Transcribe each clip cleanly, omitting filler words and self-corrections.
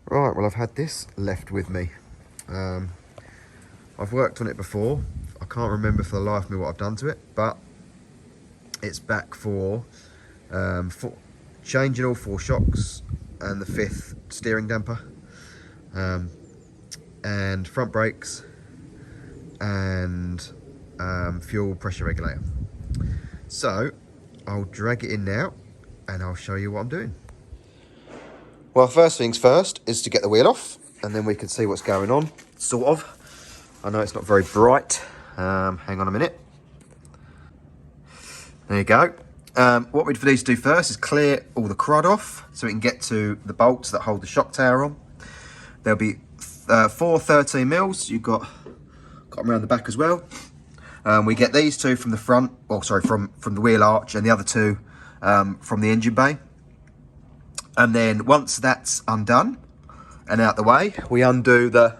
Right, well, I've had this left with me. I've worked on it before. I can't remember for the life of me what I've done to it, but it's back for changing all 4 shocks and the 5th steering damper, and front brakes and fuel pressure regulator. So I'll drag it in now and I'll show you what I'm doing. Well, first things first is to get the wheel off, and then we can see what's going on, sort of. I know it's not very bright. Hang on a minute. There you go. What we need to do first is clear all the crud off so we can get to the bolts that hold the shock tower on. There'll be 4 13 mils. You've got them around the back as well. We get these 2 from the front, well, sorry, from the wheel arch, and the other 2 from the engine bay. And then once that's undone and out the way, we undo there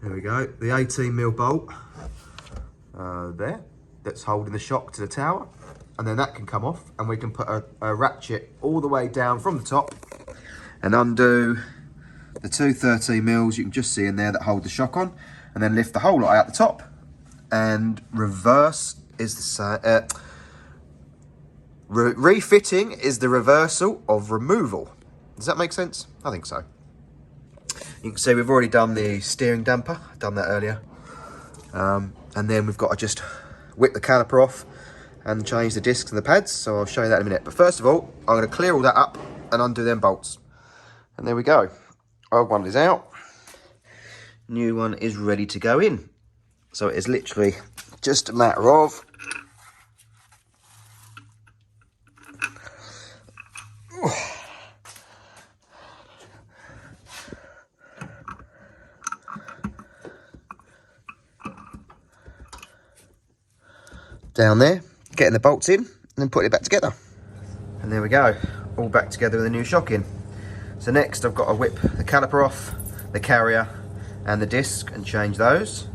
we go, the 18mm bolt there, that's holding the shock to the tower. And then that can come off, and we can put a ratchet all the way down from the top and undo the 2 13mm you can just see in there that hold the shock on, and then lift the whole lot out the top. And reverse is the same. Refitting is the reversal of removal. Does that make sense? I think so. You can see we've already done the steering damper, done that earlier. And then we've got to just whip the caliper off and change the discs and the pads. So I'll show you that in a minute. But first of all, I'm going to clear all that up and undo them bolts. And there we go. Old one is out. New one is ready to go in. So it is literally just a matter of down there, getting the bolts in, and then putting it back together. And there we go, all back together with a new shock in. So next I've got to whip the caliper off, the carrier and the disc, and change those.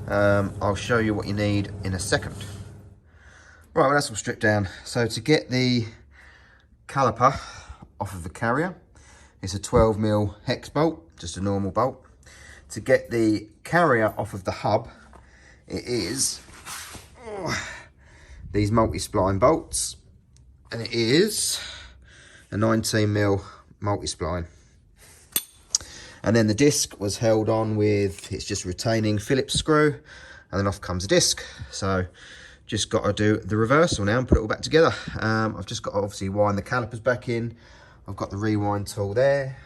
I'll show you what you need in a second. Right, well, that's all stripped down. So to get the caliper off of the carrier, it's a 12mm hex bolt, just a normal bolt. To get the carrier off of the hub, it is these multi-spline bolts, and it is a 19mm multi-spline. And then the disc was held on with, it's just retaining Phillips screw, and then off comes the disc. So just got to do the reversal now and put it all back together. I've just got to obviously wind the calipers back in. I've got the rewind tool there,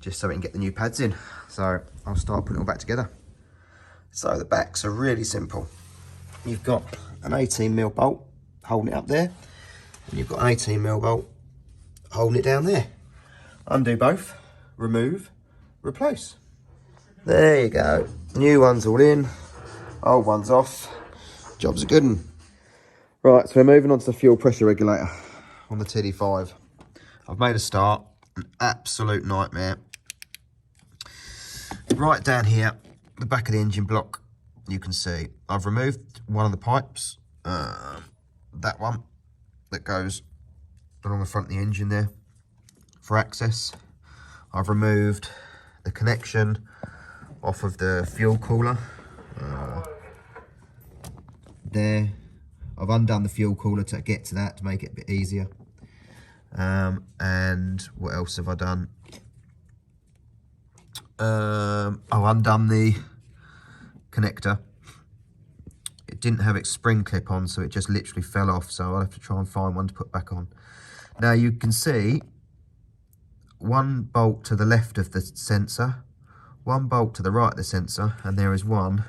just so we can get the new pads in. So I'll start putting it all back together. So the backs are really simple. You've got an 18mm bolt holding it up there, and you've got an 18mm bolt holding it down there. Undo both, remove, replace. There you go. New one's all in, old one's off. Job's a good one. Right, so we're moving on to the fuel pressure regulator on the TD5. I've made a start, an absolute nightmare. Right down here, the back of the engine block, you can see I've removed one of the pipes, that one that goes along the front of the engine there for access. I've removed the connection off of the fuel cooler there. I've undone the fuel cooler to get to that to make it a bit easier. And what else have I done? I've undone the connector. It didn't have its spring clip on, so it just literally fell off, so I'll have to try and find one to put back on. Now you can see one bolt to the left of the sensor, one bolt to the right of the sensor, and there is one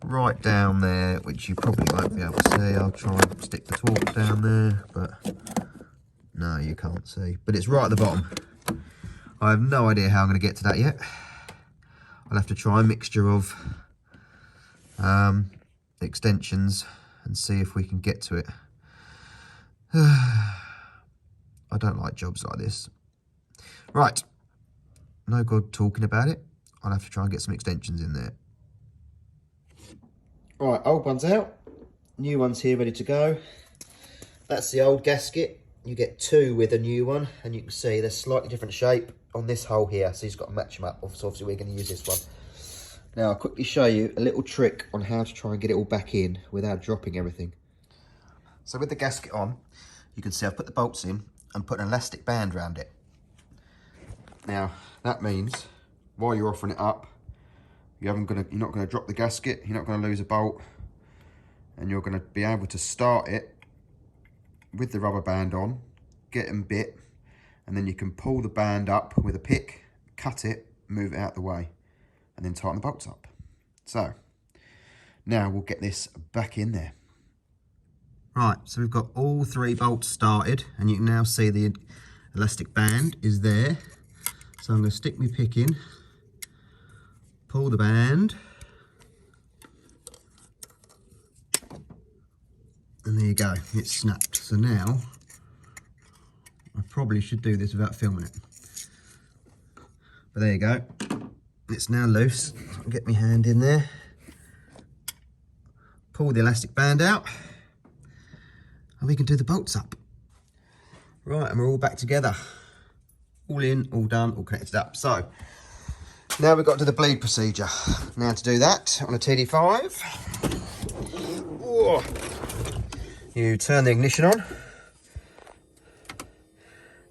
right down there, which you probably won't be able to see. I'll try and stick the torque down there, but no, you can't see. But it's right at the bottom. I have no idea how I'm going to get to that yet. I'll have to try a mixture of extensions and see if we can get to it. I don't like jobs like this. Right, no good talking about it. I'll have to try and get some extensions in there. Right, old one's out, new one's here ready to go. That's the old gasket you get 2 with a new one, and you can see they're slightly different shape on this hole here, so you've got to match them up. So obviously we're going to use this one. Now I'll quickly show you a little trick on how to try and get it all back in without dropping everything. So with the gasket on, you can see I've put the bolts in and put an elastic band around it. Now that means while you're offering it up, you're not going to drop the gasket, you're not going to lose a bolt, and you're going to be able to start it with the rubber band on, get them bit, and then you can pull the band up with a pick, cut it, move it out the way, and then tighten the bolts up. So now we'll get this back in there. Right, so we've got all 3 bolts started, and you can now see the elastic band is there. So I'm going to stick my pick in, pull the band, and there you go, it's snapped. So now I probably should do this without filming it, but there you go, it's now loose. I'll get my hand in there, pull the elastic band out, and we can do the bolts up. Right, and we're all back together, all in, all done, all connected up. So now we've got to the bleed procedure. Now to do that on a TD5, you turn the ignition on,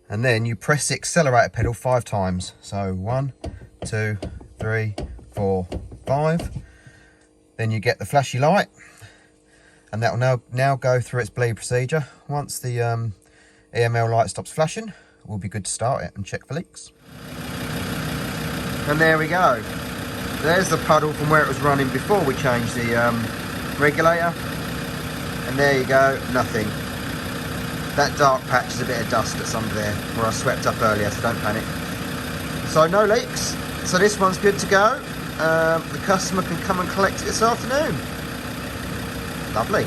and then you press the accelerator pedal 5 times. So 1, 2, 3, 4, 5. Then you get the flashy light, and that will now go through its bleed procedure. Once the EML light stops flashing, we'll be good to start it and check for leaks. And there we go. There's the puddle from where it was running before we changed the regulator. And there you go, nothing. That dark patch is a bit of dust that's under there where I swept up earlier, so don't panic. So no leaks. So this one's good to go. The customer can come and collect it this afternoon. Lovely.